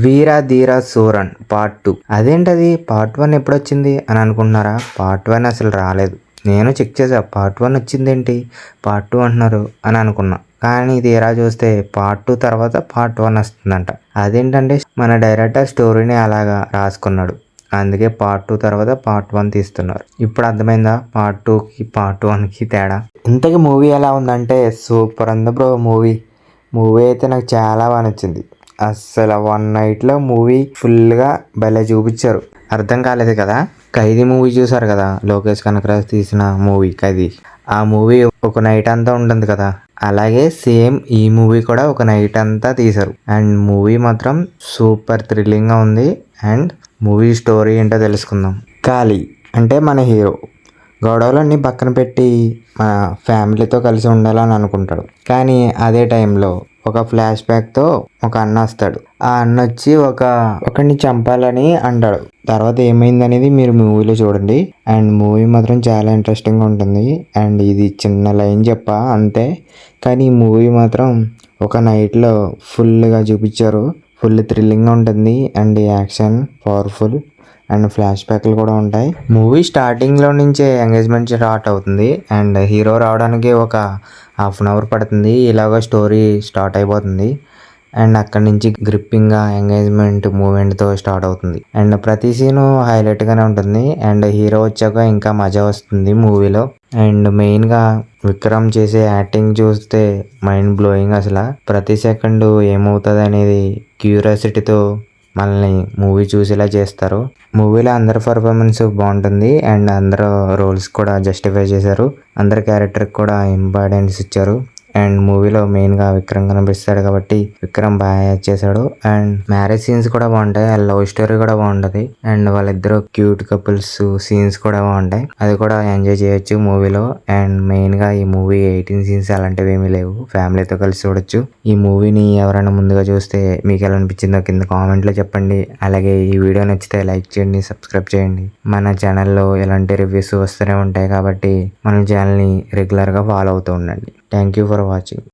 వీర ధీర సూరన్ part 2. అదేంటది part 1 ఎప్పుడొచ్చింది అని అనుకుంటున్నారా? పార్ట్ 1 అసలు రాలేదు. నేను చెక్ చేసా, పార్ట్ 1 వచ్చిందేంటి, పార్ట్ 2 అంటున్నారు అని అనుకున్నా. కానీ తీరా చూస్తే పార్ట్ 2 తర్వాత పార్ట్ 1 వస్తుందంట. అదేంటంటే మన డైరెక్టర్ స్టోరీని అలాగా రాసుకున్నాడు, అందుకే పార్ట్ 2 తర్వాత పార్ట్ 1 తీస్తున్నారు. ఇప్పుడు అర్థమైందా పార్ట్ 2కి పార్ట్ 1కి తేడా? ఇంతకీ మూవీ ఎలా ఉందంటే సూపర్ ఉంది బ్రో. మూవీ అయితే నాకు చాలా బాగా నచ్చింది. అస్సలు 1 నైట్లో మూవీ ఫుల్గా భలే చూపించారు. అర్థం కాలేదు కదా, ఖైదీ మూవీ చూసారు కదా, లోకేష్ కనకరాజ్ తీసిన మూవీ ఖైదీ. ఆ మూవీ ఒక నైట్ అంతా ఉంటుంది కదా, అలాగే సేమ్ ఈ మూవీ కూడా ఒక నైట్ అంతా తీశారు. అండ్ మూవీ మాత్రం సూపర్ థ్రిల్లింగ్గా ఉంది. అండ్ మూవీ స్టోరీ ఏంటో తెలుసుకుందాం. కాళీ అంటే మన హీరో గొడవలన్నీ పక్కన పెట్టి మన ఫ్యామిలీతో కలిసి ఉండాలని అనుకుంటాడు. కానీ అదే టైంలో ఒక ఫ్లాష్ బ్యాక్తో ఒక అన్న వస్తాడు. ఆ అన్న వచ్చి ఒకరిని చంపాలని అంటాడు. తర్వాత ఏమైంది అనేది మీరు మూవీలో చూడండి. అండ్ మూవీ మాత్రం చాలా ఇంట్రెస్టింగ్గా ఉంటుంది. అండ్ ఇది చిన్న లైన్ చెప్పా అంతే, కానీ ఈ మూవీ మాత్రం ఒక నైట్లో ఫుల్గా చూపించారు. ఫుల్ థ్రిల్లింగ్గా ఉంటుంది. And action powerful and flash బ్యాక్లు కూడా ఉంటాయి. మూవీ స్టార్టింగ్లో నుంచే ఎంగేజ్మెంట్ స్టార్ట్ అవుతుంది. అండ్ హీరో రావడానికి ఒక హాఫ్ అన్ అవర్ పడుతుంది. ఇలాగ స్టోరీ స్టార్ట్ అయిపోతుంది. అండ్ అక్కడి నుంచి గ్రిప్పింగ్గా ఎంగేజ్మెంట్ మూమెంట్తో స్టార్ట్ అవుతుంది. అండ్ ప్రతి సీను హైలైట్గానే ఉంటుంది. అండ్ హీరో వచ్చాక ఇంకా మజా వస్తుంది మూవీలో. అండ్ మెయిన్గా విక్రమ్ చేసే యాక్టింగ్ చూస్తే మైండ్ బ్లోయింగ్. అసలు ప్రతి సెకండ్ ఏమవుతుంది అనేది క్యూరియాసిటీతో మనల్ని మూవీ చూసేలా చేస్తారు. మూవీలో అందరి పర్ఫార్మెన్స్ బాగుంటుంది. అండ్ అందరూ రోల్స్ కూడా జస్టిఫై చేశారు. అందరి క్యారెక్టర్కి కూడా ఇంపార్టెన్స్ ఇచ్చారు. అండ్ మూవీలో మెయిన్గా విక్రమ్ కనిపిస్తాడు కాబట్టి విక్రమ్ బాగా యాక్ట్ చేశాడు. అండ్ మ్యారేజ్ సీన్స్ కూడా బాగుంటాయి. ఆ లవ్ స్టోరీ కూడా బాగుంటుంది. అండ్ వాళ్ళిద్దరు క్యూట్ కపుల్స్ సీన్స్ కూడా బాగుంటాయి. అది కూడా ఎంజాయ్ చేయొచ్చు మూవీలో. అండ్ మెయిన్గా ఈ మూవీ 18 సీన్స్ అలాంటివి ఏమీ లేవు, ఫ్యామిలీతో కలిసి చూడొచ్చు. ఈ మూవీని ఎవరైనా ముందుగా చూస్తే మీకు ఎలా అనిపించిందో కింద కామెంట్లో చెప్పండి. అలాగే ఈ వీడియో నచ్చితే లైక్ చేయండి, సబ్స్క్రైబ్ చేయండి. మన ఛానల్లో ఇలాంటి రివ్యూస్ వస్తూనే ఉంటాయి కాబట్టి మన ఛానల్ని రెగ్యులర్గా ఫాలో అవుతూ ఉండండి. Thank you for watching.